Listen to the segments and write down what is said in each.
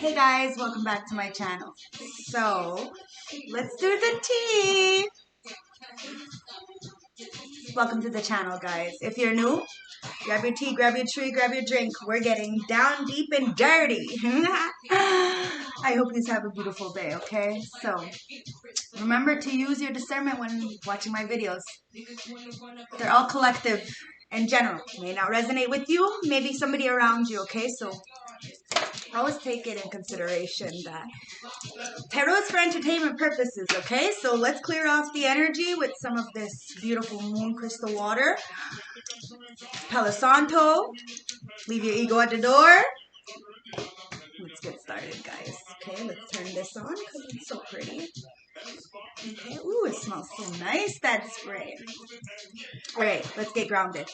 Hey guys, welcome back to my channel. So, let's do the tea. Welcome to the channel, guys. If you're new, grab your tea, grab your tree, grab your drink. We're getting down deep and dirty. I hope you have a beautiful day, okay? So, remember to use your discernment when watching my videos. They're all collective and general. May not resonate with you, maybe somebody around you, okay? So, always take it in consideration that tarot is for entertainment purposes, okay? So let's clear off the energy with some of this beautiful moon crystal water. Palo Santo. Leave your ego at the door. Let's get started, guys. Okay, let's turn this on because it's so pretty. Okay, ooh, it smells so nice, that spray. All right, let's get grounded.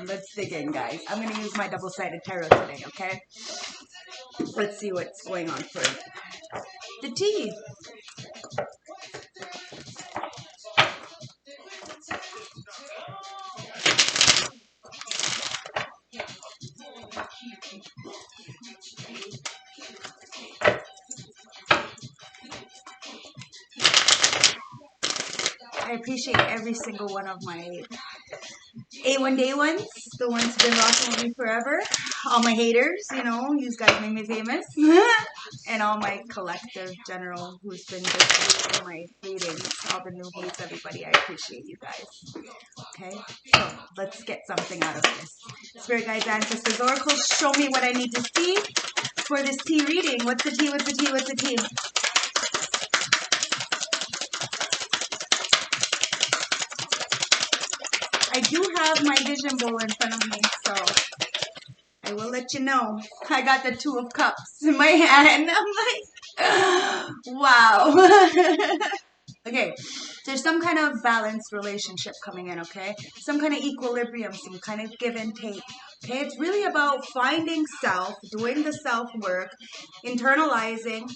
Let's dig in, guys. I'm going to use my double-sided tarot today, okay? Let's see what's going on for the tea. I appreciate every single one of my A1 day ones, the ones who've been rocking with me forever. All my haters, you know, you guys make me famous. And all my collective general who's been just reading my readings, all the newbies, everybody, I appreciate you guys. Okay, so let's get something out of this. Spirit guides, ancestors, oracles, show me what I need to see for this tea reading. What's the tea? What's the tea? What's the tea? I do have my vision bowl in front of me, so I will let you know. I got the Two of Cups in my hand. I'm like, wow. Okay, there's some kind of balanced relationship coming in, okay? Some kind of equilibrium, some kind of give and take. Okay, it's really about finding self, doing the self-work, internalizing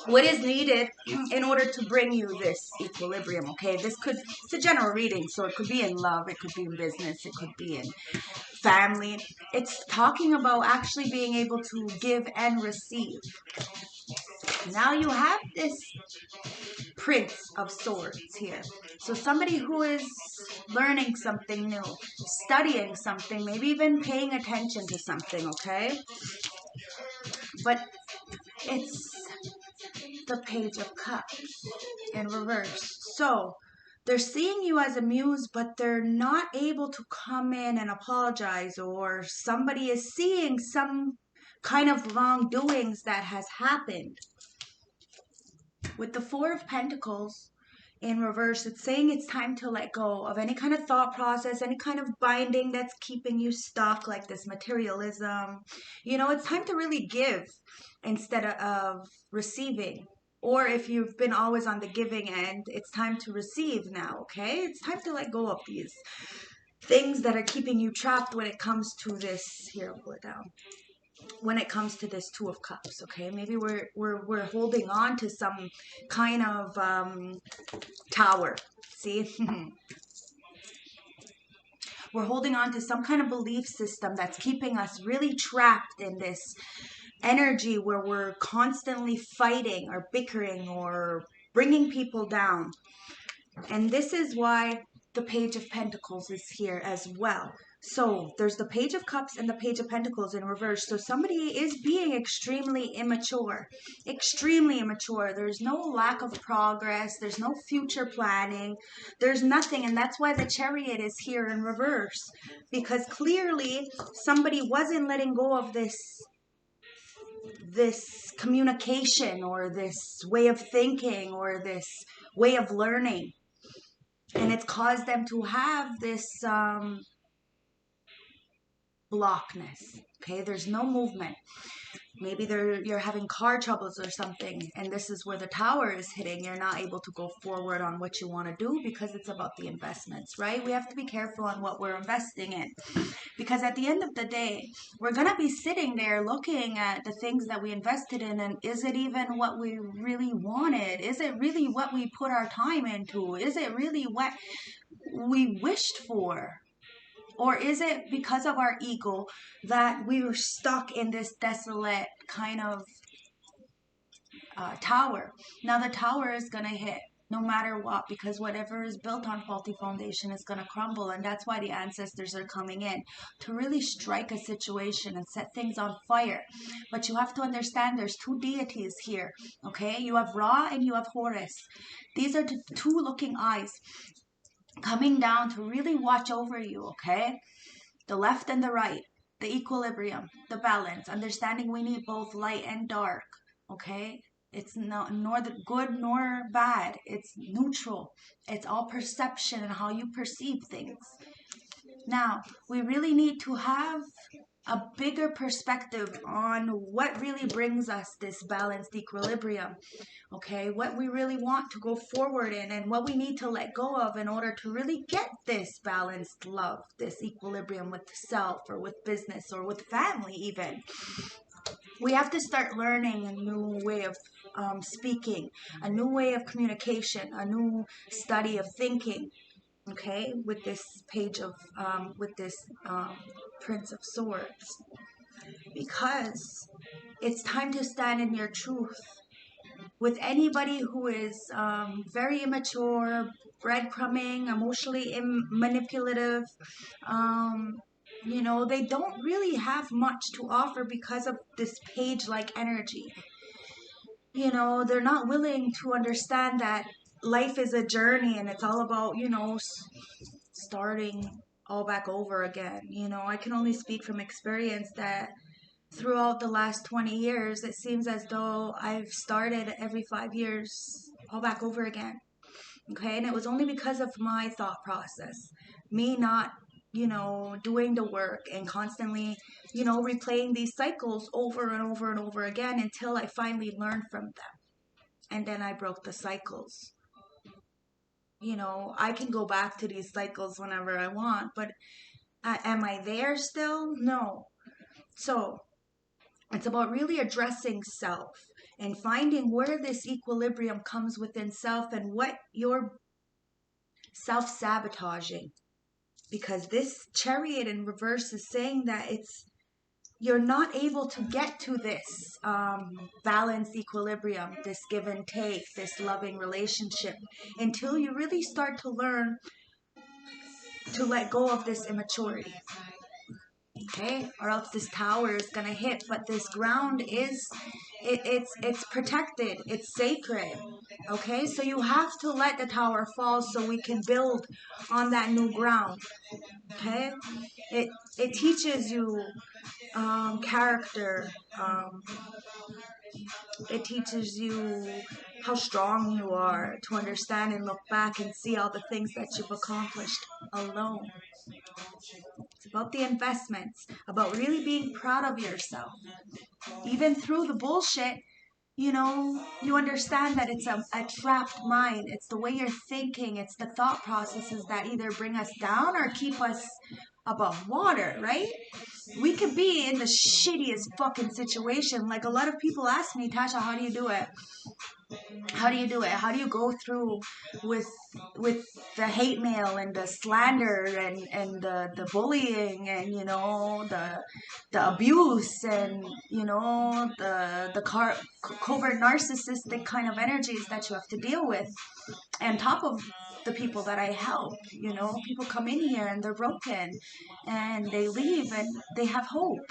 what is needed in order to bring you this equilibrium, okay? It's a general reading, so it could be in love, it could be in business, it could be in family. It's talking about actually being able to give and receive. Now you have this Prince of Swords here. So somebody who is learning something new, studying something, maybe even paying attention to something, okay? But it's the Page of Cups in reverse. So they're seeing you as a muse, but they're not able to come in and apologize, or somebody is seeing some kind of wrongdoings that has happened. With the Four of Pentacles in reverse, it's saying it's time to let go of any kind of thought process, any kind of binding that's keeping you stuck, like this materialism. You know, it's time to really give instead of receiving. Or if you've been always on the giving end, it's time to receive now, okay? It's time to let go of these things that are keeping you trapped when it comes to this. Here, I'll pull it down. When it comes to this Two of Cups, okay? Maybe we're holding on to some kind of tower. See? We're holding on to some kind of belief system that's keeping us really trapped in this energy where we're constantly fighting or bickering or bringing people down. And this is why the Page of Pentacles is here as well. So there's the Page of Cups and the Page of Pentacles in reverse. So somebody is being extremely immature. Extremely immature. There's no lack of progress. There's no future planning. There's nothing. And that's why the Chariot is here in reverse. Because clearly somebody wasn't letting go of this communication, or this way of thinking, or this way of learning. And it's caused them to have this blockness. Okay, there's no movement. Maybe you're having car troubles or something, and this is where the tower is hitting. You're not able to go forward on what you want to do because it's about the investments, right? We have to be careful on what we're investing in, because at the end of the day, we're going to be sitting there looking at the things that we invested in, and is it even what we really wanted? Is it really what we put our time into? Is it really what we wished for? Or is it because of our ego that we were stuck in this desolate kind of tower? Now the tower is going to hit no matter what, because whatever is built on faulty foundation is going to crumble. And that's why the ancestors are coming in to really strike a situation and set things on fire. But you have to understand there's two deities here, okay? You have Ra and you have Horus. These are the two looking eyes coming down to really watch over you, okay? The left and the right, the equilibrium, the balance, understanding we need both light and dark, okay? It's not nor the good nor bad. It's neutral. It's all perception and how you perceive things. Now, we really need to have a bigger perspective on what really brings us this balanced equilibrium, okay? What we really want to go forward in, and what we need to let go of in order to really get this balanced love, this equilibrium with self or with business or with family even. We have to start learning a new way of speaking, a new way of communication, a new study of thinking, okay, with this page of, with this Prince of Swords. Because it's time to stand in your truth. With anybody who is very immature, breadcrumbing, emotionally manipulative, you know, they don't really have much to offer because of this page-like energy. You know, they're not willing to understand that life is a journey and it's all about, you know, starting all back over again. You know, I can only speak from experience that throughout the last 20 years, it seems as though I've started every 5 years all back over again. Okay, and it was only because of my thought process, me not, you know, doing the work and constantly, you know, replaying these cycles over and over and over again until I finally learned from them. And then I broke the cycles. You know, I can go back to these cycles whenever I want, but am I there still? No. So it's about really addressing self and finding where this equilibrium comes within self and what you're self-sabotaging. Because this chariot in reverse is saying that you're not able to get to this balanced equilibrium, this give and take, this loving relationship, until you really start to learn to let go of this immaturity. Okay, or else this tower is gonna hit. But this ground is it's protected, it's sacred. Okay, so you have to let the tower fall so we can build on that new ground. Okay, it teaches you character. It teaches you how strong you are to understand and look back and see all the things that you've accomplished alone. It's about the investments, about really being proud of yourself. Even through the bullshit, you know, you understand that it's a trapped mind. It's the way you're thinking. It's the thought processes that either bring us down or keep us above water, right? We could be in the shittiest fucking situation. Like, a lot of people ask me, Tasha, how do you do it? How do you do it? How do you go through with the hate mail and the slander and the bullying and, you know, the abuse and, you know, the covert narcissistic kind of energies that you have to deal with? And top of the people that I help, you know, people come in here and they're broken and they leave and they have hope,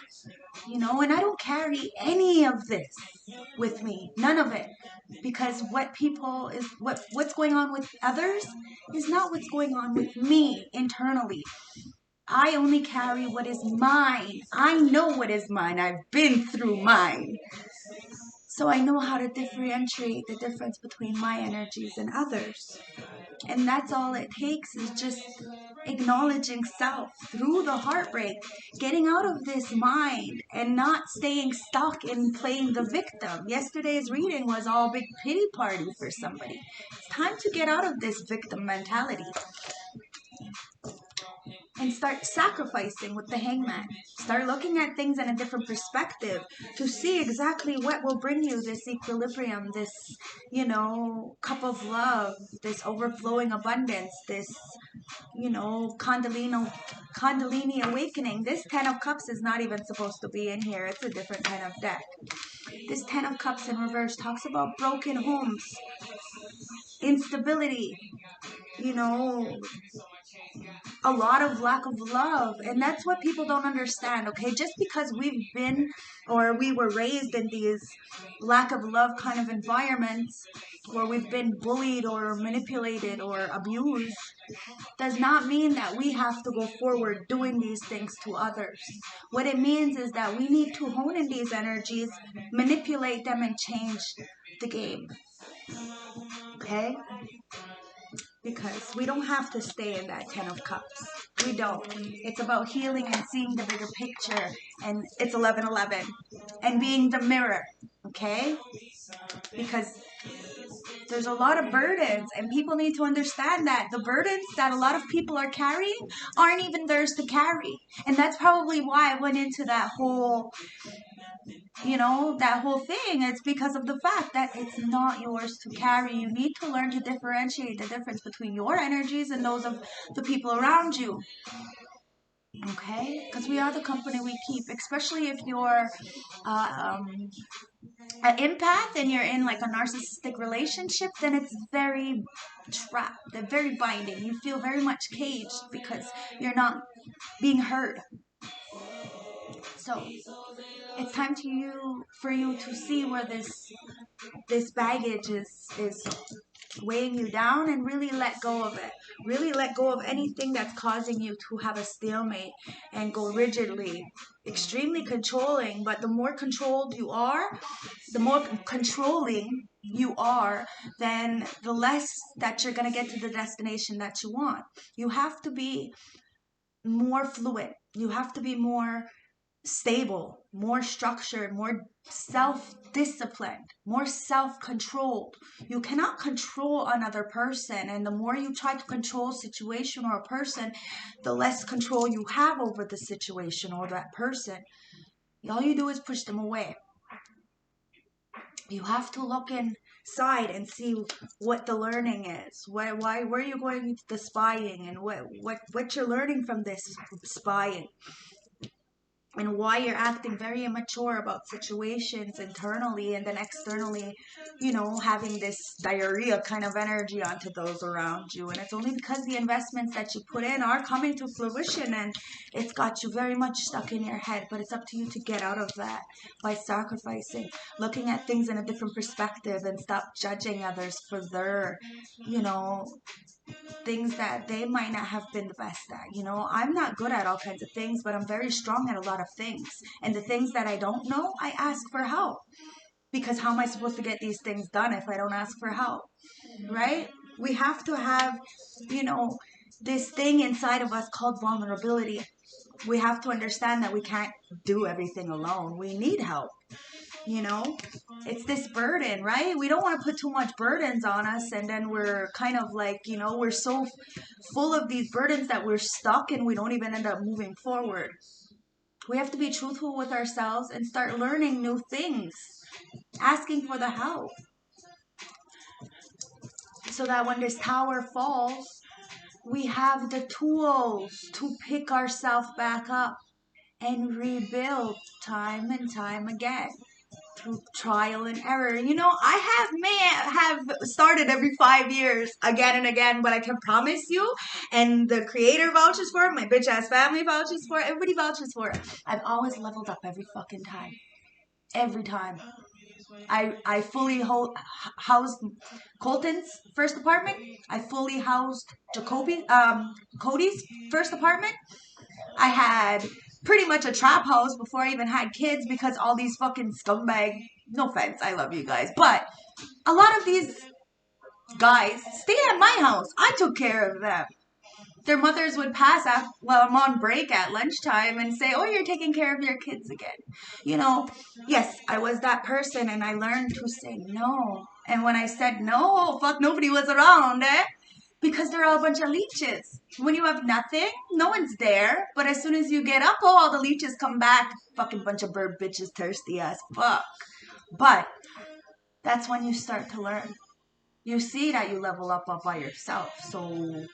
you know, and I don't carry any of this with me, none of it, because what's going on with others is not what's going on with me internally. I only carry what is mine. I know what is mine. I've been through mine. So I know how to differentiate the difference between my energies and others. And that's all it takes, is just acknowledging self through the heartbreak, getting out of this mind and not staying stuck in playing the victim. Yesterday's reading was all big pity party for somebody. It's time to get out of this victim mentality and start sacrificing with the hangman. Start looking at things in a different perspective to see exactly what will bring you this equilibrium, this, cup of love, this overflowing abundance, this, Kundalini awakening. This 10 of Cups is not even supposed to be in here. It's a different kind of deck. This 10 of Cups in reverse talks about broken homes, instability, a lot of lack of love. And that's what people don't understand, okay? Just because we've been or we were raised in these lack of love kind of environments, or we've been bullied or manipulated or abused, does not mean that we have to go forward doing these things to others. What it means is that we need to hone in these energies, manipulate them, and change the game, okay? Because we don't have to stay in that 10 of Cups. We don't. It's about healing and seeing the bigger picture. And it's 11:11. And being the mirror, okay? Because there's a lot of burdens, and people need to understand that the burdens that a lot of people are carrying aren't even theirs to carry. And that's probably why I went into that whole thing. It's because of the fact that it's not yours to carry. You need to learn to differentiate the difference between your energies and those of the people around you. Okay? Because we are the company we keep, especially if you're an empath and you're in like a narcissistic relationship, then it's very trapped, very binding. You feel very much caged because you're not being heard. So it's time for you to see where this baggage is weighing you down, and really let go of it. Really let go of anything that's causing you to have a stalemate and go rigidly, extremely controlling. But the more controlled you are, the more controlling you are, then the less that you're going to get to the destination that you want. You have to be more fluid. You have to be more stable, more structured, more self-disciplined, more self-controlled. You cannot control another person, and the more you try to control a situation or a person, the less control you have over the situation or that person. All you do is push them away. You have to look inside and see what the learning is. Where are you going to the spying, and what you're learning from this spying, and why you're acting very immature about situations internally, and then externally, having this diarrhea kind of energy onto those around you. And it's only because the investments that you put in are coming to fruition, and it's got you very much stuck in your head. But it's up to you to get out of that by sacrificing, looking at things in a different perspective, and stop judging others for their, things that they might not have been the best at. I'm not good at all kinds of things, but I'm very strong at a lot of things. And the things that I don't know, I ask for help. Because how am I supposed to get these things done if I don't ask for help? Right? We have to have, this thing inside of us called vulnerability. We have to understand that we can't do everything alone. We need help. It's this burden, right? We don't want to put too much burdens on us, and then we're kind of like, we're so full of these burdens that we're stuck and we don't even end up moving forward. We have to be truthful with ourselves and start learning new things, asking for the help, so that when this tower falls, we have the tools to pick ourselves back up and rebuild time and time again. Through trial and error. I have started every 5 years again and again, but I can promise you, and the creator vouches for it, my bitch ass family vouches for it, everybody vouches for it, I've always leveled up every fucking time. Every time. I fully housed Colton's first apartment. I fully housed Cody's first apartment. I had pretty much a trap house before I even had kids because all these fucking scumbag, no offense, I love you guys, but a lot of these guys stayed at my house. I took care of them. Their mothers would pass while I'm on break at lunchtime and say, "Oh, you're taking care of your kids again." You know, yes, I was that person and I learned to say no. And when I said no, fuck, nobody was around, eh? Because they're all a bunch of leeches. When you have nothing, no one's there. But as soon as you get up, oh, all the leeches come back. Fucking bunch of bird bitches, thirsty as fuck. But that's when you start to learn. You see that you level up by yourself. So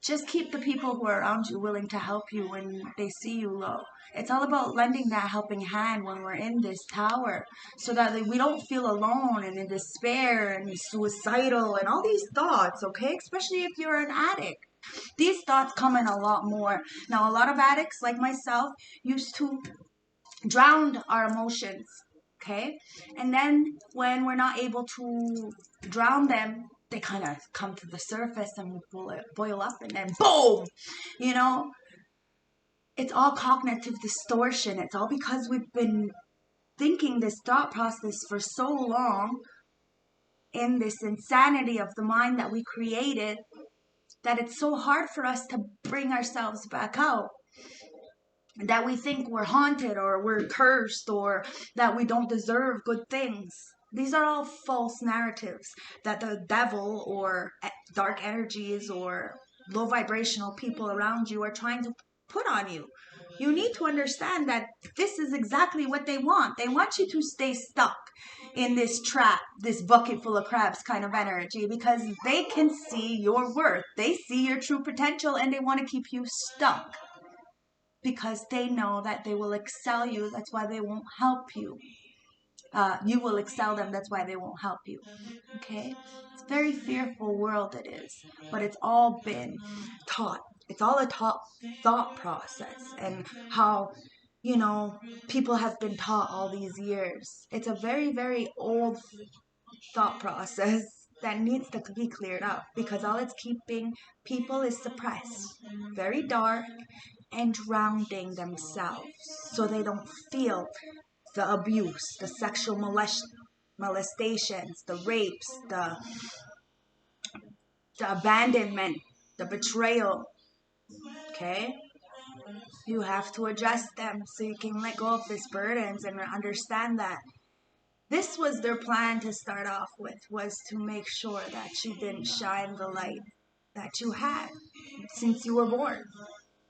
just keep the people who are around you willing to help you when they see you low. It's all about lending that helping hand when we're in this tower so that we don't feel alone and in despair and suicidal and all these thoughts, okay? Especially if you're an addict. These thoughts come in a lot more. Now, a lot of addicts like myself used to drown our emotions, okay? And then when we're not able to drown them, they kind of come to the surface and boil up and then boom, you know? It's all cognitive distortion. It's all because we've been thinking this thought process for so long in this insanity of the mind that we created that it's so hard for us to bring ourselves back out. That we think we're haunted or we're cursed or that we don't deserve good things. These are all false narratives that the devil or dark energies or low vibrational people around you are trying to put on you. You need to understand that this is exactly what they want. They want you to stay stuck in this trap, this bucket full of crabs kind of energy, because they can see your worth. They see your true potential and they want to keep you stuck because they know that they will excel you. That's why they won't help you. You will excel them. That's why they won't help you. Okay? It's a very fearful world it is. But it's all been taught. It's all a thought process. And how, you know, people have been taught all these years. It's a very, very old thought process that needs to be cleared up. Because all it's keeping people is suppressed. Very dark. And drowning themselves so they don't feel the abuse, the sexual molestations, the rapes, the abandonment, the betrayal. Okay? You have to adjust them so you can let go of these burdens and understand that this was their plan to start off with, was to make sure that you didn't shine the light that you had since you were born.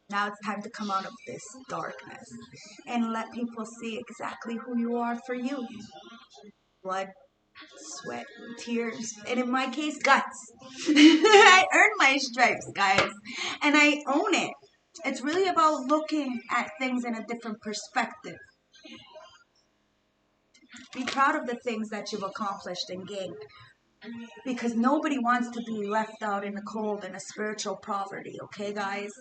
Now it's time to come out of this darkness and let people see exactly who you are for you. Blood, sweat, tears, and in my case, guts. I earned my stripes, guys, and I own it. It's really about looking at things in a different perspective. Be proud of the things that you've accomplished and gained. Because nobody wants to be left out in the cold in a spiritual poverty, okay, guys?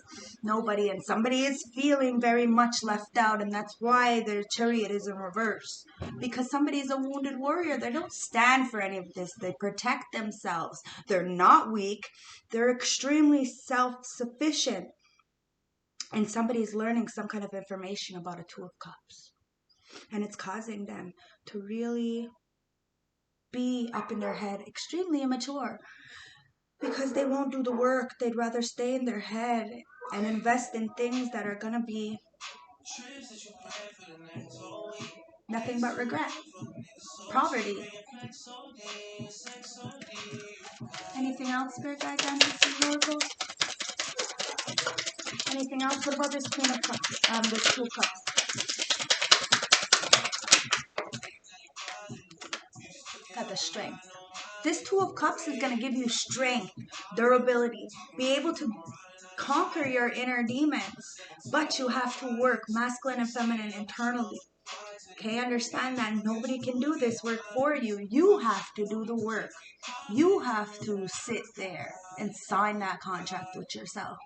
Nobody. And somebody is feeling very much left out, and that's why their chariot is in reverse. Because somebody is a wounded warrior. They don't stand for any of this. They protect themselves. They're not weak. They're extremely self-sufficient. And somebody is learning some kind of information about a Two of Cups. And it's causing them to really be up in their head, extremely immature, because they won't do the work. They'd rather stay in their head and invest in things that are gonna be nothing but regret, poverty. Anything else, Spirit Guides, Ancestors, Oracles? Anything else? What about this Queen of Cups? This Two of Cups. Got the strength. This Two of Cups is going to give you strength, durability, be able to conquer your inner demons, but you have to work masculine and feminine internally. Okay, understand that nobody can do this work for you. You have to do the work. You have to sit there and sign that contract with yourself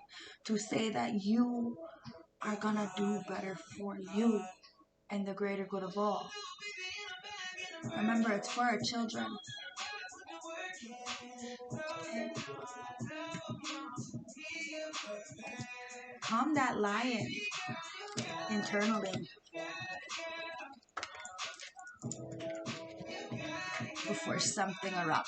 to say that you are going to do better for you and the greater good of all. Remember, it's for our children. calm that lion internally before something erupts.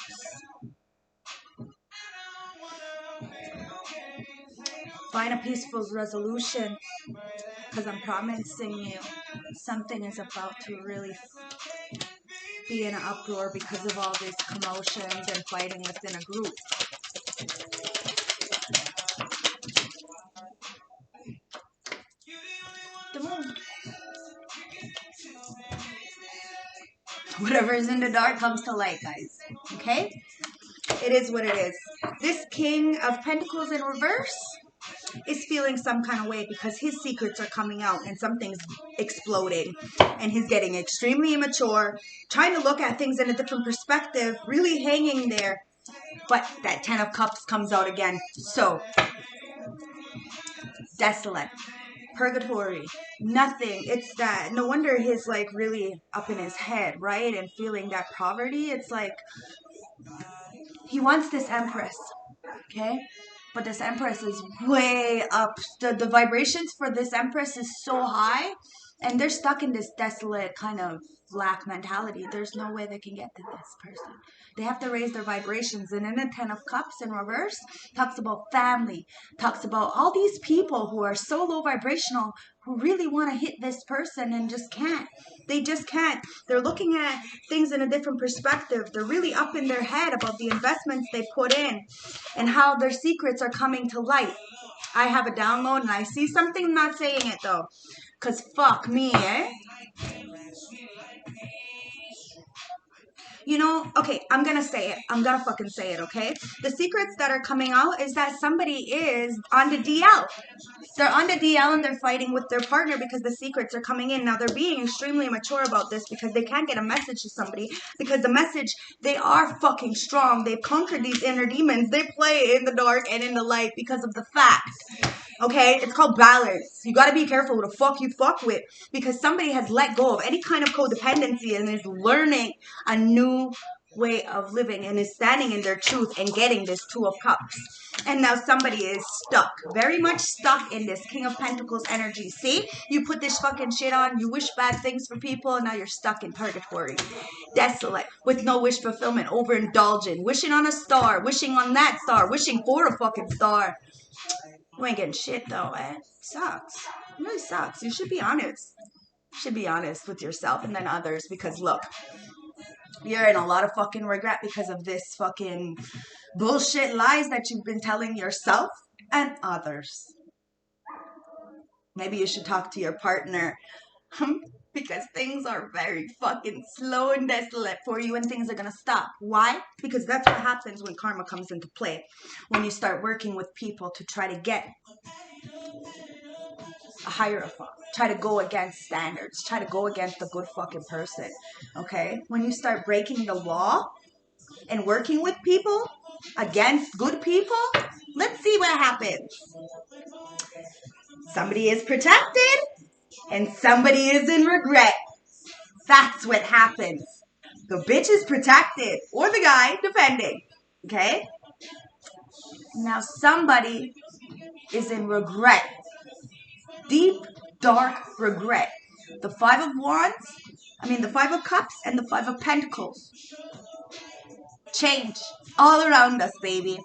Find a peaceful resolution, because I'm promising you something is about to really be in an uproar because of all these commotions and fighting within a group. The moon. Whatever is in the dark comes to light, guys. Okay? It is what it is. This King of Pentacles in reverse is feeling some kind of way because his secrets are coming out and something's exploding, and he's getting extremely immature, trying to look at things in a different perspective, really hanging there. But that 10 of Cups comes out again. So, desolate, purgatory, nothing. It's that, no wonder he's like really up in his head, right? And feeling that poverty. It's like he wants this Empress, okay? But this Empress is way up. The vibrations for this Empress is so high, and they're stuck in this desolate kind of lack mentality. There's no way they can get to this person. They have to raise their vibrations. And in the 10 of Cups in reverse, talks about family, talks about all these people who are so low vibrational, who really want to hit this person and just can't. They just can't. They're looking at things in a different perspective. They're really up in their head about the investments they put in and how their secrets are coming to light. I have a download and I see something, I'm not saying it though. Because fuck me, eh? You know, okay, I'm gonna say it. I'm gonna fucking say it, okay? The secrets that are coming out is that somebody is on the DL. They're on the DL and they're fighting with their partner because the secrets are coming in. Now, they're being extremely mature about this because they can't get a message to somebody because the message, they are fucking strong. They've conquered these inner demons. They play in the dark and in the light because of the fact. Okay, it's called balance. You got to be careful who the fuck you fuck with because somebody has let go of any kind of codependency and is learning a new way of living and is standing in their truth and getting this 2 of Cups. And now somebody is stuck, very much stuck in this King of Pentacles energy. See, you put this fucking shit on, you wish bad things for people, and now you're stuck in purgatory. Desolate, with no wish fulfillment, overindulgent, wishing on a star, wishing on that star, wishing for a fucking star. You ain't getting shit though, eh? Sucks. It really sucks. You should be honest. You should be honest with yourself and then others because look, you're in a lot of fucking regret because of this fucking bullshit lies that you've been telling yourself and others. Maybe you should talk to your partner because things are very fucking slow and desolate for you and things are going to stop. Why? Because that's what happens when karma comes into play. When you start working with people to try to get a hierarchy, try to go against standards, try to go against a good fucking person, okay? When you start breaking the law and working with people against good people, let's see what happens. Somebody is protected and somebody is in regret. That's what happens. The bitch is protected or the guy defending, okay? Now somebody is in regret. Deep, dark regret. The 5 of Wands, the 5 of Cups and the 5 of Pentacles. Change all around us, baby.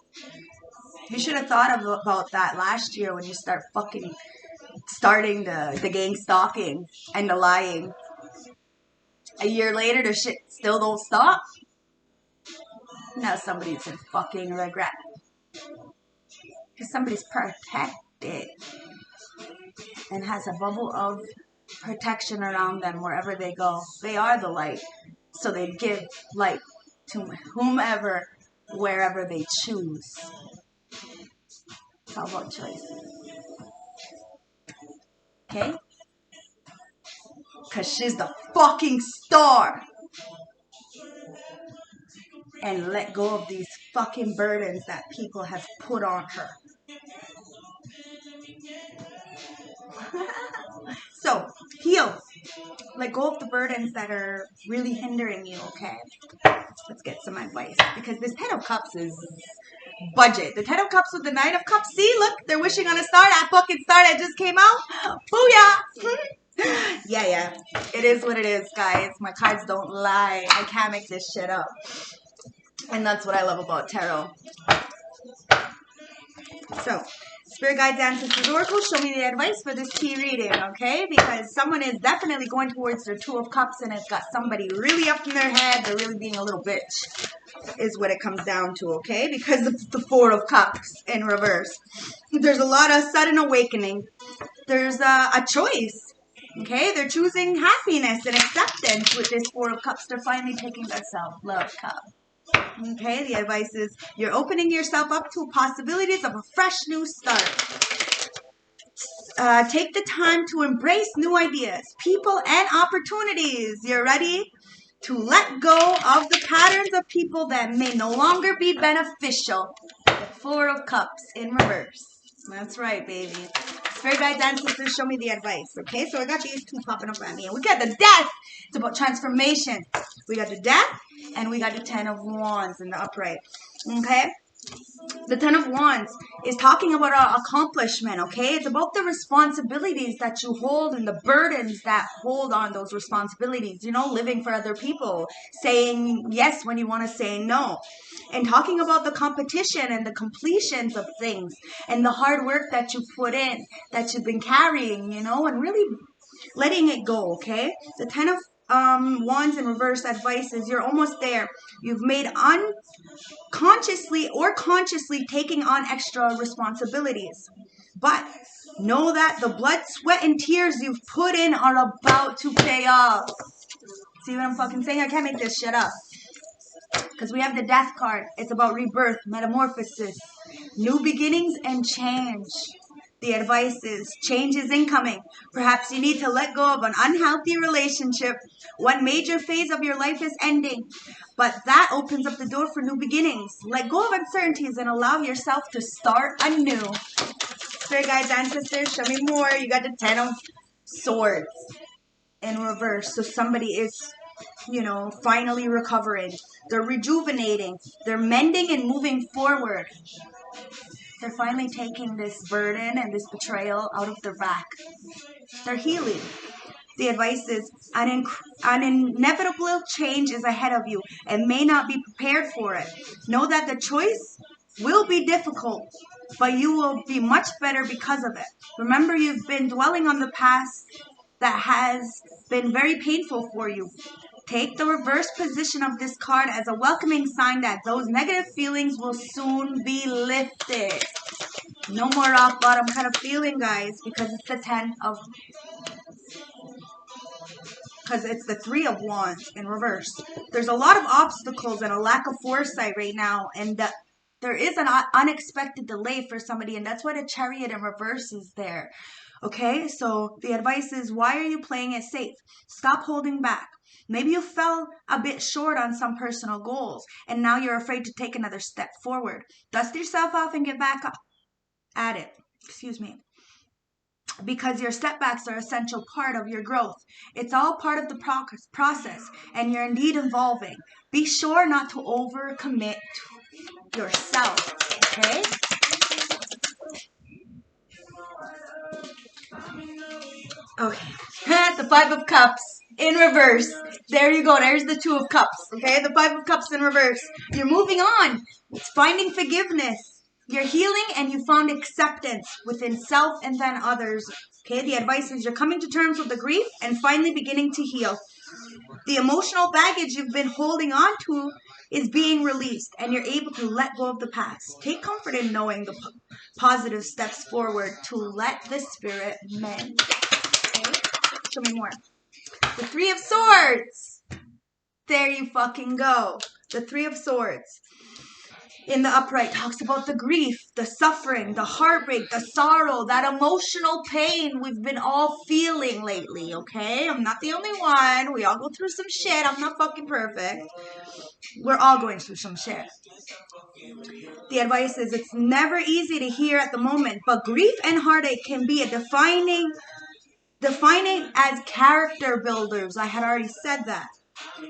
You should have thought about that last year when you start fucking starting the gang stalking and the lying. A year later, the shit still don't stop. Now somebody's in fucking regret. Because somebody's protected and has a bubble of protection around them wherever they go. They are the light. So they give light to whomever, wherever they choose. It's all about choice. Okay? Because she's the fucking star. And let go of these fucking burdens that people have put on her. So, heal. Let go of the burdens that are really hindering you, okay? Let's get some advice. Because this Ten of Cups is budget. The Ten of Cups with the Nine of Cups. See, look, they're wishing on a star. That fucking star that just came out. Booyah! Yeah. It is what it is, guys. My cards don't lie. I can't make this shit up. And that's what I love about tarot. So, Spirit Guides, Ancestors, Oracles, show me the advice for this tea reading, okay? Because someone is definitely going towards their Two of Cups and it's got somebody really up in their head. They're really being a little bitch, is what it comes down to, okay? Because of the Four of Cups in reverse. There's a lot of sudden awakening. There's a choice, okay? They're choosing happiness and acceptance with this Four of Cups. They're finally taking their self-love cup. Okay, the advice is you're opening yourself up to possibilities of a fresh new start. Take the time to embrace new ideas, people, and opportunities. You're ready to let go of the patterns of people that may no longer be beneficial. The Four of Cups in reverse. That's right, baby. Spirit Guides, Ancestors, show me the advice. Okay, so I got these two popping up at me. And we got the Death. It's about transformation. We got the Death, and we got the Ten of Wands in the upright. Okay? The Ten of Wands is talking about our accomplishment, okay? It's about the responsibilities that you hold and the burdens that hold on those responsibilities. You know, living for other people, saying yes when you want to say no. And talking about the competition and the completions of things and the hard work that you put in, that you've been carrying, you know, and really letting it go, okay? The Ten of Wands in reverse advice is you're almost there. You've made unconsciously or consciously taking on extra responsibilities. But know that the blood, sweat, and tears you've put in are about to pay off. See what I'm fucking saying? I can't make this shit up. Because we have the Death card. It's about rebirth, metamorphosis, new beginnings, and change. The advice is change is incoming. Perhaps you need to let go of an unhealthy relationship. One major phase of your life is ending, but that opens up the door for new beginnings. Let go of uncertainties and allow yourself to start anew. Spirit Guides, Ancestors, show me more. You got the Ten of Swords in reverse. So somebody is, you know, finally recovering. They're rejuvenating. They're mending and moving forward. They're finally taking this burden and this betrayal out of their back. They're healing. The advice is an inevitable change is ahead of you and may not be prepared for it. Know that the choice will be difficult, but you will be much better because of it. Remember, you've been dwelling on the past that has been very painful for you. Take the reverse position of this card as a welcoming sign that those negative feelings will soon be lifted. No more rock bottom kind of feeling, guys, because it's the Three of Wands in reverse. There's a lot of obstacles and a lack of foresight right now, and there is an unexpected delay for somebody, and that's why the Chariot in reverse is there. Okay, so the advice is, why are you playing it safe? Stop holding back. Maybe you fell a bit short on some personal goals, and now you're afraid to take another step forward. Dust yourself off and get back up at it. Because your setbacks are an essential part of your growth. It's all part of the process, and you're indeed evolving. Be sure not to overcommit yourself, okay? Okay, the Five of Cups in reverse. There you go. There's the Two of Cups, okay? The Five of Cups in reverse. You're moving on. It's finding forgiveness. You're healing and you found acceptance within self and then others. Okay, the advice is you're coming to terms with the grief and finally beginning to heal. The emotional baggage you've been holding on to is being released and you're able to let go of the past. Take comfort in knowing the positive steps forward to let the spirit mend. Okay, show me more. The Three of Swords. There you fucking go. The Three of Swords in the upright talks about the grief, the suffering, the heartbreak, the sorrow, that emotional pain we've been all feeling lately, okay? I'm not the only one. We all go through some shit. I'm not fucking perfect. We're all going through some shit. The advice is it's never easy to hear at the moment, but grief and heartache can be the defining as character builders. I had already said that.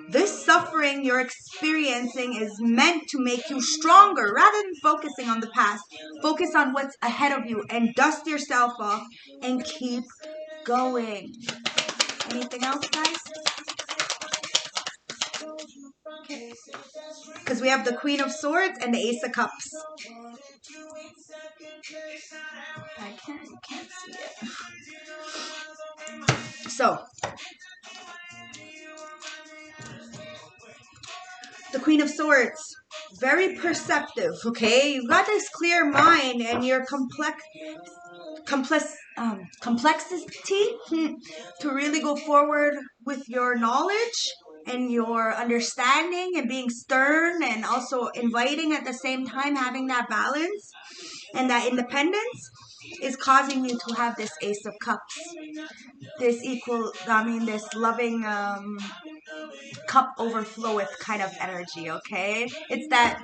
This suffering you're experiencing is meant to make you stronger. Rather than focusing on the past, focus on what's ahead of you and dust yourself off and keep going. Anything else, guys? Okay. Because we have the Queen of Swords and the Ace of Cups. You can't see it. So, the Queen of Swords, very perceptive, okay? You got this clear mind and your complexity to really go forward with your knowledge and your understanding and being stern and also inviting at the same time, having that balance and that independence is causing you to have this Ace of Cups, this loving cup overfloweth kind of energy, okay? It's that,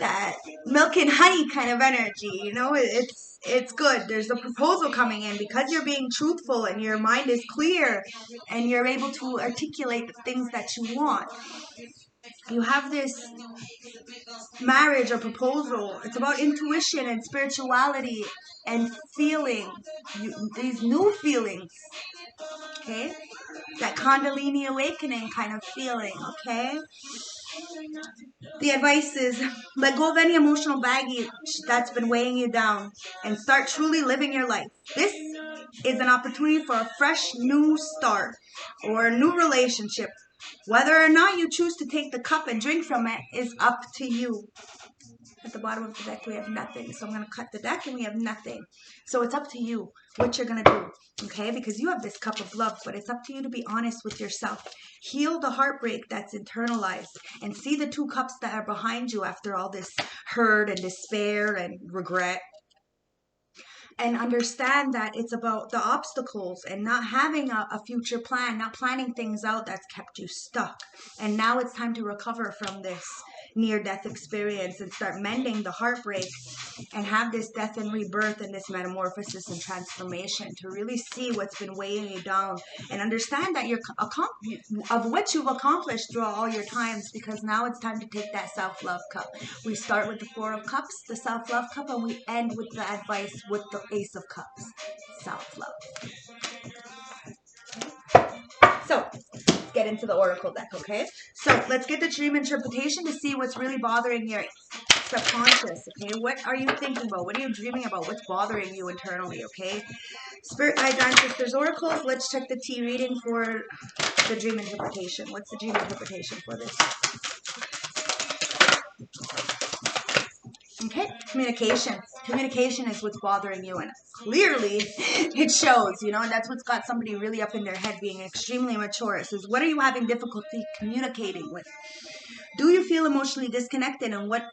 that milk and honey kind of energy, it's good. There's a proposal coming in because you're being truthful and your mind is clear and you're able to articulate the things that you want. You have this marriage or proposal. It's about intuition and spirituality and feeling, these new feelings, okay? That Kundalini awakening kind of feeling, okay? The advice is let go of any emotional baggage that's been weighing you down and start truly living your life. This is an opportunity for a fresh new start or a new relationship. Whether or not you choose to take the cup and drink from it is up to you. At the bottom of the deck, we have nothing. So I'm going to cut the deck and we have nothing. So it's up to you what you're going to do, okay? Because you have this cup of love, but it's up to you to be honest with yourself. Heal the heartbreak that's internalized and see the two cups that are behind you after all this hurt and despair and regret. And understand that it's about the obstacles and not having a future plan, not planning things out that's kept you stuck. And now it's time to recover from this near-death experience and start mending the heartbreak and have this death and rebirth and this metamorphosis and transformation to really see what's been weighing you down and understand that you're of what you've accomplished throughout all your times, because now it's time to take that self-love cup. We start with the Four of Cups, the self-love cup, and we end with the advice with the Ace of Cups, self-love. So, let's get into the Oracle deck, okay? So, let's get the dream interpretation to see what's really bothering your subconscious, okay? What are you thinking about? What are you dreaming about? What's bothering you internally, okay? Spirit Guides, Ancestors, Oracles, let's check the T reading for the dream interpretation. What's the dream interpretation for this? Okay, communication. Communication is what's bothering you, and clearly it shows, and that's what's got somebody really up in their head being extremely mature. It says, what are you having difficulty communicating with? Do you feel emotionally disconnected, and what's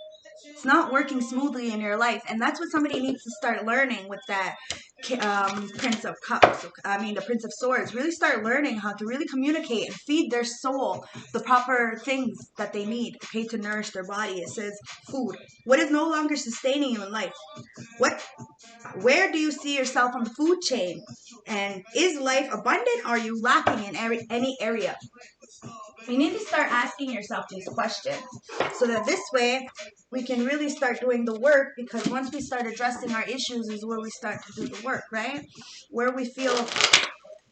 not working smoothly in your life? And that's what somebody needs to start learning with that Prince of Cups, the Prince of Swords. Really start learning how to really communicate and feed their soul the proper things that they need, okay, to nourish their body. It says food. What is no longer sustaining you in life? Where do you see yourself on the food chain? And is life abundant? Or are you lacking in any area? You need to start asking yourself these questions so that this way we can really start doing the work, because once we start addressing our issues is where we start to do the work, right? Where we feel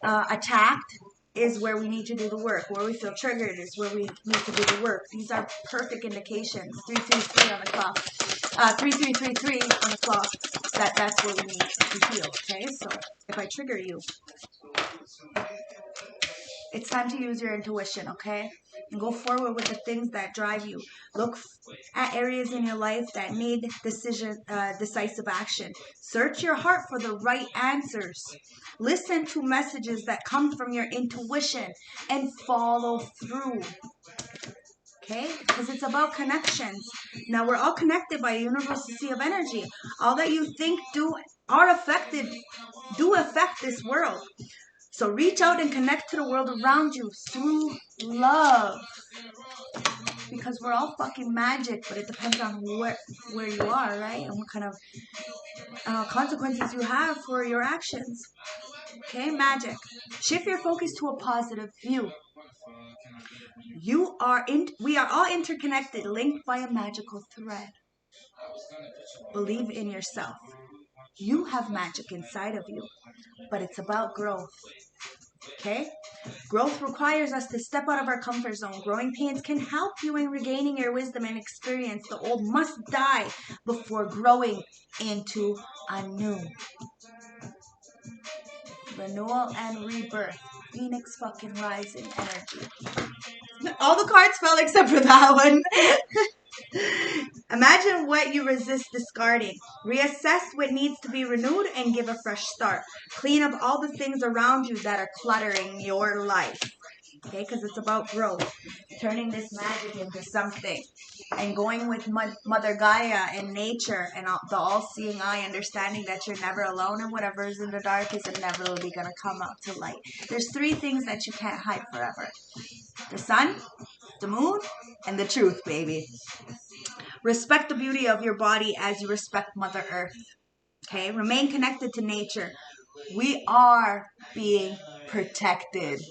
attacked is where we need to do the work. Where we feel triggered is where we need to do the work. These are perfect indications. 333 on the clock. 3333 on the clock. That's where we need to heal, okay? So if I trigger you, it's time to use your intuition, okay? And go forward with the things that drive you. Look at areas in your life that need decisive action. Search your heart for the right answers. Listen to messages that come from your intuition and follow through. Okay? Because it's about connections. Now, we're all connected by a universal sea of energy. All that you think do affect this world. So reach out and connect to the world around you through love. Because we're all fucking magic, but it depends on where you are, right? And what kind of consequences you have for your actions. Okay, magic. Shift your focus to a positive view. We are all interconnected, linked by a magical thread. Believe in yourself. You have magic inside of you, but it's about growth. Okay? Growth requires us to step out of our comfort zone. Growing pains can help you in regaining your wisdom and experience. The old must die before growing into a new. Renewal and rebirth. Phoenix fucking rising energy. All the cards fell except for that one. Imagine what you resist discarding. Reassess what needs to be renewed and give a fresh start. Clean up all the things around you that are cluttering your life. Okay, because it's about growth. Turning this magic into something. And going with Mother Gaia and nature and the all-seeing eye, understanding that you're never alone and whatever is in the dark is inevitably going to come out to light. There's 3 things that you can't hide forever. The sun, the moon, and the truth, baby. Respect the beauty of your body as you respect Mother Earth. Okay? Remain connected to nature. We are being protected.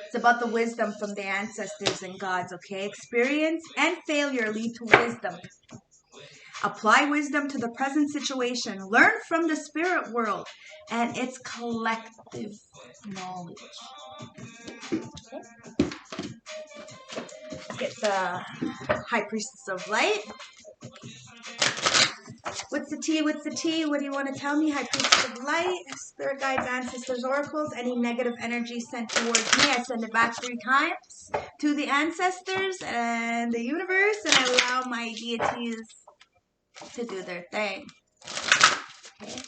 It's about the wisdom from the ancestors and gods, okay? Experience and failure lead to wisdom. Apply wisdom to the present situation. Learn from the spirit world and its collective knowledge. Okay. Let's get the High Priestess of Light. What's the tea? What's the tea? What do you want to tell me? High Priestess of Light, Spirit Guides, Ancestors, Oracles. Any negative energy sent towards me, I send it back 3 times to the ancestors and the universe, and I allow my deities to do their thing. Okay.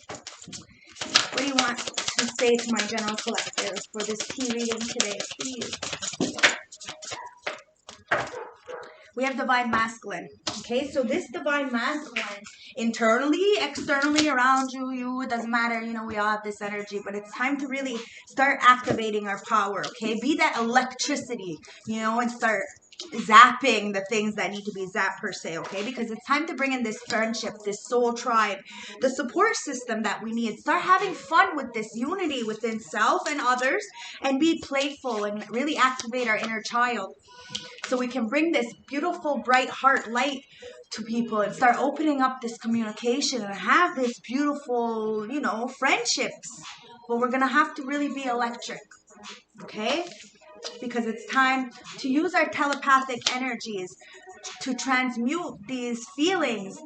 What do you want to say to my general collectors for this tea reading today, please? We have Divine Masculine. Okay, so this Divine Masculine, internally, externally, around you, it doesn't matter, you know, we all have this energy, but it's time to really start activating our power, okay? Be that electricity, you know, and start zapping the things that need to be zapped per se, okay? Because it's time to bring in this friendship, this soul tribe, the support system that we need. Start having fun with this unity within self and others, and be playful and really activate our inner child. So we can bring this beautiful, bright heart light to people and start opening up this communication and have this beautiful, you know, friendships. But we're going to have to really be electric, okay? Because it's time to use our telepathic energies to transmute these feelings,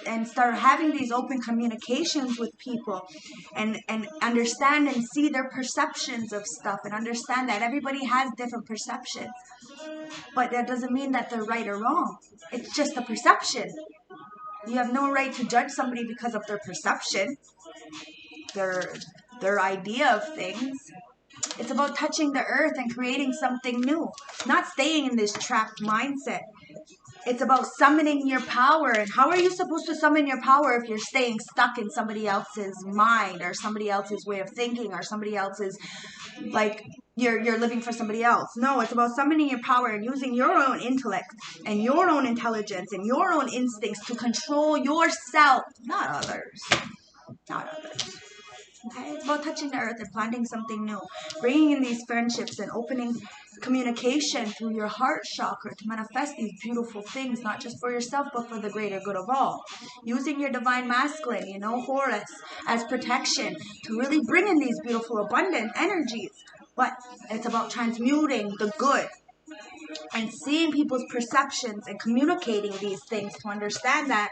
and start having these open communications with people, and understand and see their perceptions of stuff, and understand that everybody has different perceptions. But that doesn't mean that they're right or wrong. It's just a perception. You have no right to judge somebody because of their perception, their idea of things. It's about touching the earth and creating something new, not staying in this trapped mindset. It's about summoning your power. And how are you supposed to summon your power if you're staying stuck in somebody else's mind, or somebody else's way of thinking, or somebody else's, like, you're living for somebody else? No, it's about summoning your power and using your own intellect and your own intelligence and your own instincts to control yourself, not others. Not others. Okay? It's about touching the earth and planting something new, bringing in these friendships and opening communication through your heart chakra to manifest these beautiful things, not just for yourself, but for the greater good of all. Using your Divine Masculine, you know, Horus, as protection to really bring in these beautiful, abundant energies. But it's about transmuting the good and seeing people's perceptions and communicating these things to understand that.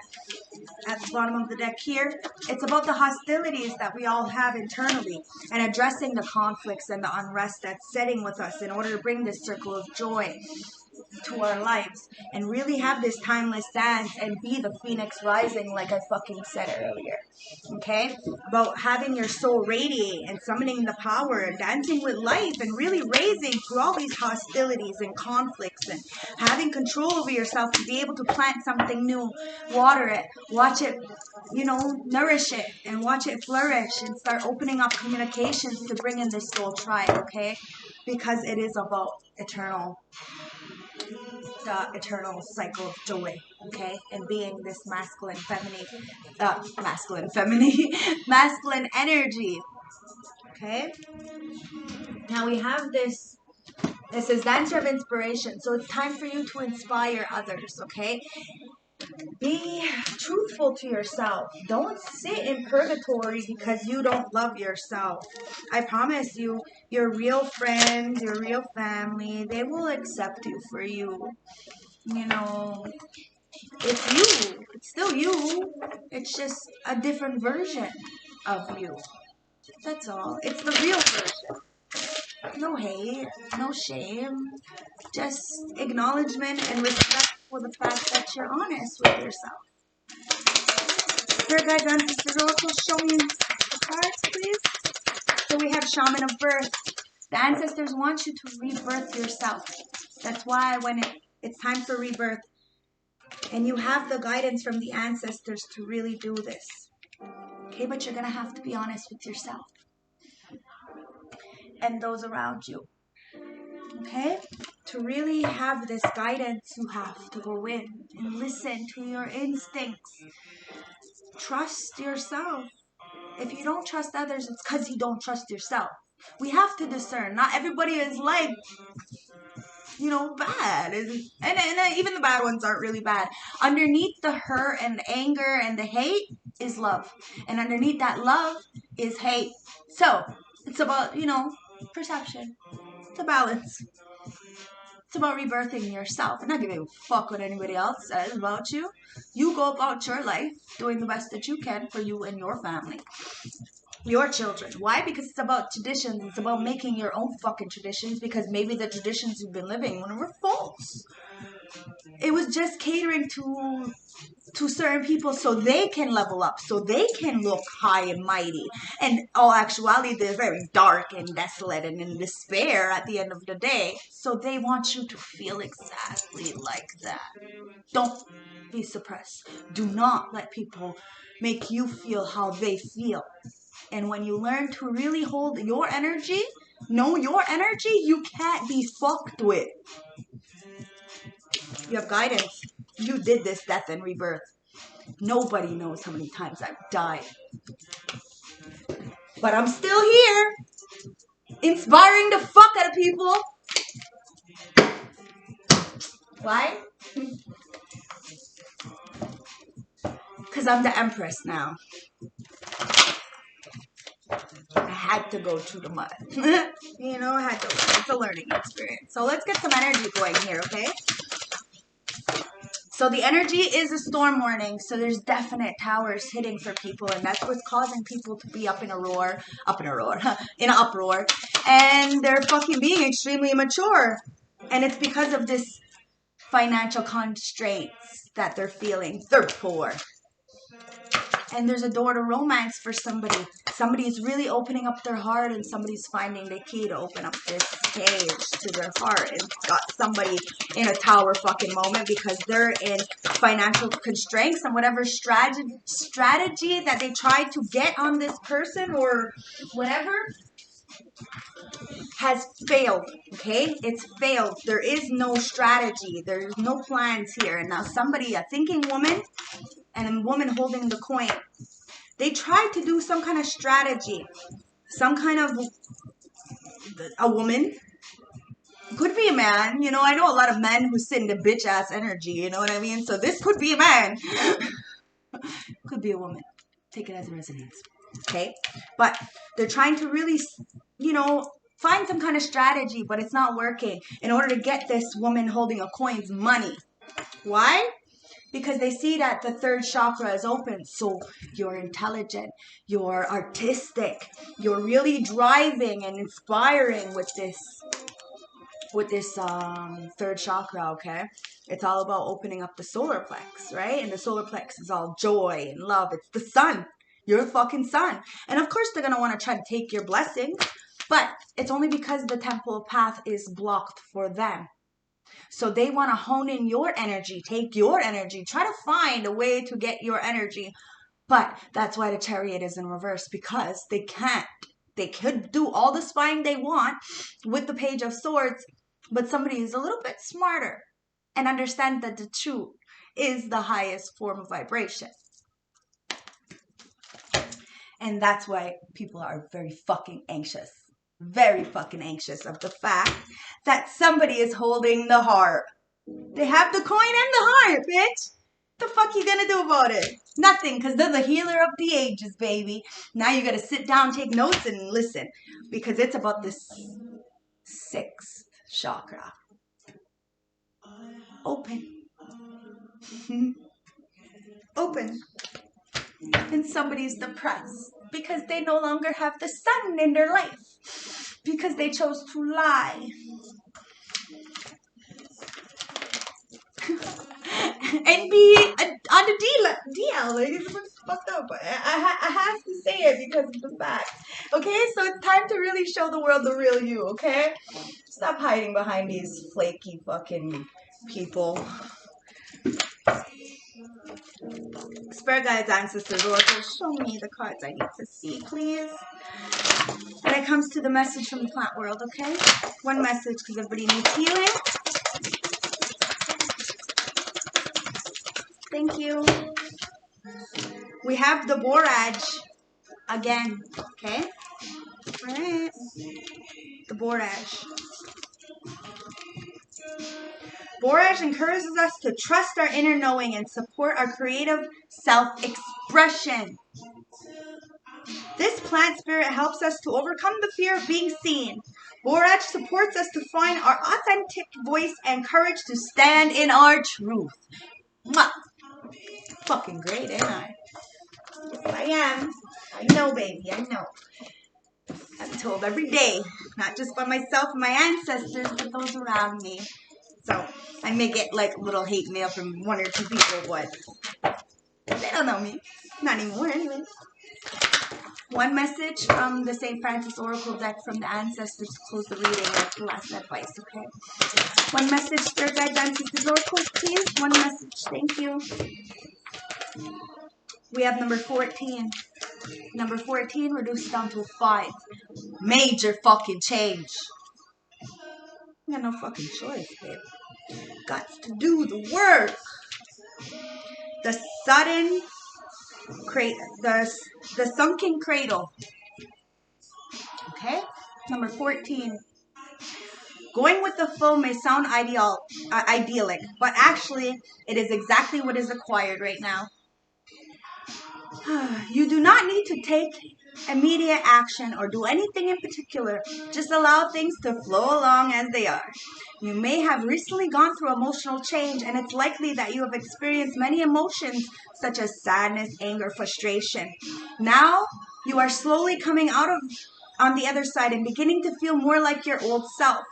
At the bottom of the deck here, it's about the hostilities that we all have internally and addressing the conflicts and the unrest that's setting with us in order to bring this circle of joy to our lives and really have this timeless dance and be the phoenix rising, like I fucking said earlier. Okay? About having your soul radiate and summoning the power and dancing with life and really raising through all these hostilities and conflicts and having control over yourself to be able to plant something new, water it, watch it, you know, nourish it and watch it flourish, and start opening up communications to bring in this soul tribe, okay? Because it is about eternal the eternal cycle of joy, okay? And being this masculine, feminine, masculine energy, okay? Now we have this. This is Dancer of Inspiration. So it's time for you to inspire others, okay? Be truthful to yourself. Don't sit in purgatory because you don't love yourself. I promise you, your real friends, your real family, they will accept you for you. You know, it's you. It's still you. It's just a different version of you. That's all. It's the real version. No hate, no shame, just acknowledgement and respect for the fact that you're honest with yourself. Spirit guides, ancestors, also show me the cards, please. So we have Shaman of Birth. The ancestors want you to rebirth yourself. That's why when it's time for rebirth, and you have the guidance from the ancestors to really do this. Okay, but you're going to have to be honest with yourself and those around you. Okay? To really have this guidance, you have to go in and listen to your instincts. Trust yourself. If you don't trust others, it's because you don't trust yourself. We have to discern. Not everybody is like, bad. And even the bad ones aren't really bad. Underneath the hurt and the anger and the hate is love. And underneath that love is hate. So, it's about, perception. It's a balance. It's about rebirthing yourself and not giving a fuck what anybody else says about you. You go about your life doing the best that you can for you and your family. Your children. Why? Because it's about traditions. It's about making your own fucking traditions because maybe the traditions you've been living were false. It was just catering to certain people so they can level up, so they can look high and mighty. And all actuality, they're very dark and desolate and in despair at the end of the day. So they want you to feel exactly like that. Don't be suppressed. Do not let people make you feel how they feel. And when you learn to really hold your energy, know your energy, you can't be fucked with. You have guidance. You did this death and rebirth. Nobody knows how many times I've died. But I'm still here, inspiring the fuck out of people. Why? Because I'm the Empress now. I had to go through the mud. I had to learn. It's a learning experience. So let's get some energy going here, okay? So the energy is a storm warning. So there's definite towers hitting for people, and that's what's causing people to be in an uproar, and they're fucking being extremely immature. And it's because of this financial constraints that they're feeling. They're poor. And there's a door to romance for somebody. Somebody's really opening up their heart, and somebody's finding the key to open up this cage to their heart. And got somebody in a tower fucking moment because they're in financial constraints, and whatever strategy that they tried to get on this person or whatever has failed, okay? It's failed. There is no strategy. There's no plans here. And now somebody, a thinking woman, and a woman holding the coin, they tried to do some kind of strategy, some kind of a woman, could be a man, I know a lot of men who sit in the bitch ass energy, you know what I mean? So this could be a man, could be a woman, take it as a residence, okay? But they're trying to really, find some kind of strategy, but it's not working in order to get this woman holding a coin's money. Why? Because they see that the third chakra is open. So you're intelligent, you're artistic, you're really driving and inspiring with this third chakra, okay? It's all about opening up the solar plex, right? And the solar plex is all joy and love. It's the sun. You're the fucking sun. And of course they're going to want to try to take your blessings, but it's only because the temple path is blocked for them. So they want to hone in your energy, take your energy, try to find a way to get your energy. But that's why the Chariot is in reverse, because they can't. They could do all the spying they want with the Page of Swords, but somebody is a little bit smarter and understand that the truth is the highest form of vibration. And that's why people are very fucking anxious of the fact that somebody is holding the heart. They have the coin and the heart, bitch. The fuck you gonna do about it? Nothing, because they're the healer of the ages, baby. Now you gotta sit down, take notes, and listen, because it's about this 6th chakra. Open. Open. And somebody's depressed because they no longer have the sun in their life, because they chose to lie. And be on the DL. Like, it's fucked up. I have to say it because of the fact. Okay, so it's time to really show the world the real you, okay? Stop hiding behind these flaky fucking people. Spirit guides, ancestors, oracles, show me the cards I need to see, please. When it comes to the message from the plant world, okay? One message, because everybody needs healing. Thank you. We have the borage again, okay? All right. The borage. Borage encourages us to trust our inner knowing and support our creative self-expression. This plant spirit helps us to overcome the fear of being seen. Borage supports us to find our authentic voice and courage to stand in our truth. Mwah. Fucking great, ain't I? Yes, I am. I know, baby, I know. I'm told every day, not just by myself and my ancestors, but those around me. So I may get like a little hate mail from 1 or 2 people, but they don't know me. Not anymore, anyway. One message from the St. Francis Oracle deck from the ancestors to close the reading. That's the last advice, okay? One message, Spirit Guides, Ancestors, Oracles, please. One message, thank you. We have number 14. Number 14 reduced down to a 5. Major fucking change. You got no fucking choice, babe. Got to do the work. The sudden the sunken cradle. Okay? Number 14. Going with the flow may sound idyllic, but actually it is exactly what is required right now. You do not need to take immediate action or do anything in particular. Just allow things to flow along as they are. You may have recently gone through emotional change, and it's likely that you have experienced many emotions such as sadness, anger, frustration. Now you are slowly coming out of on the other side and beginning to feel more like your old self.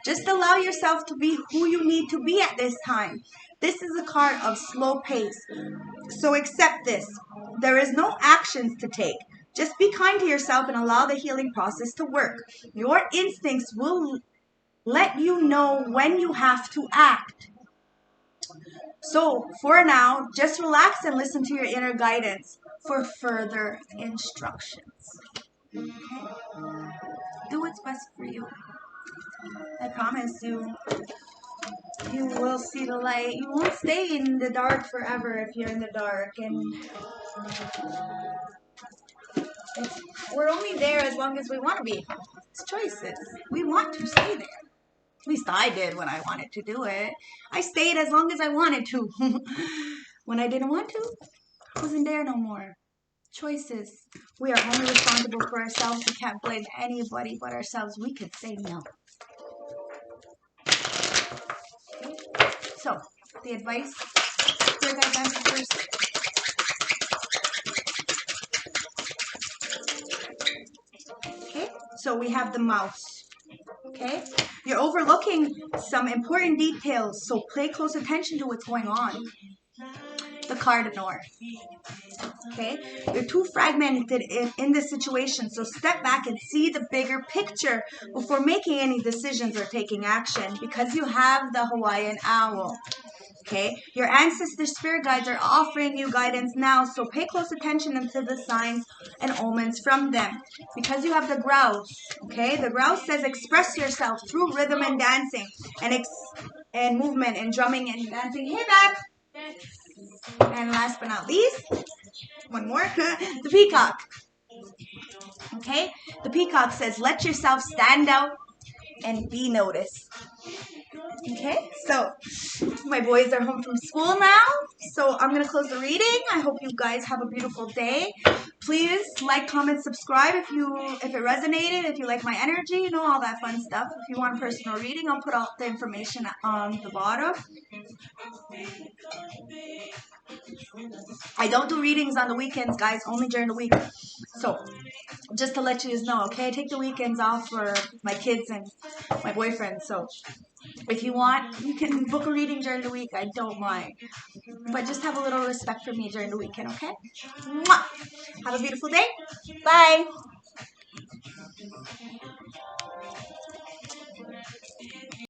Just allow yourself to be who you need to be at this time. This is a card of slow pace. So accept this. There is no actions to take. Just be kind to yourself and allow the healing process to work. Your instincts will let you know when you have to act. So for now, just relax and listen to your inner guidance for further instructions. Okay? Do what's best for you. I promise you, you will see the light. You won't stay in the dark forever if you're in the dark. And we're only there as long as we want to be. It's choices. We want to stay there. At least I did when I wanted to do it. I stayed as long as I wanted to. When I didn't want to, I wasn't there no more. Choices. We are only responsible for ourselves. We can't blame anybody but ourselves. We could say no. So, the advice, Spirit Guides, Ancestors. Okay, so we have the mouse. Okay, you're overlooking some important details, so pay close attention to what's going on. The Cardinal. Okay, you're too fragmented in this situation, so step back and see the bigger picture before making any decisions or taking action, because you have the Hawaiian owl. Okay, your ancestor spirit guides are offering you guidance now, so pay close attention to the signs and omens from them. Because you have the grouse, okay, the grouse says express yourself through rhythm and dancing, and and movement and drumming and dancing. Hey, back. And last but not least, one more, the peacock. Okay, the peacock says, let yourself stand out and be noticed. Okay, so my boys are home from school now, so I'm going to close the reading. I hope you guys have a beautiful day. Please like, comment, subscribe if it resonated, if you like my energy, you know, all that fun stuff. If you want a personal reading, I'll put all the information on the bottom. I don't do readings on the weekends, guys, only during the week. So just to let you know, okay, I take the weekends off for my kids and my boyfriend. So if you want, you can book a reading during the week. I don't mind. But just have a little respect for me during the weekend, okay? Mwah! Have a beautiful day. Bye.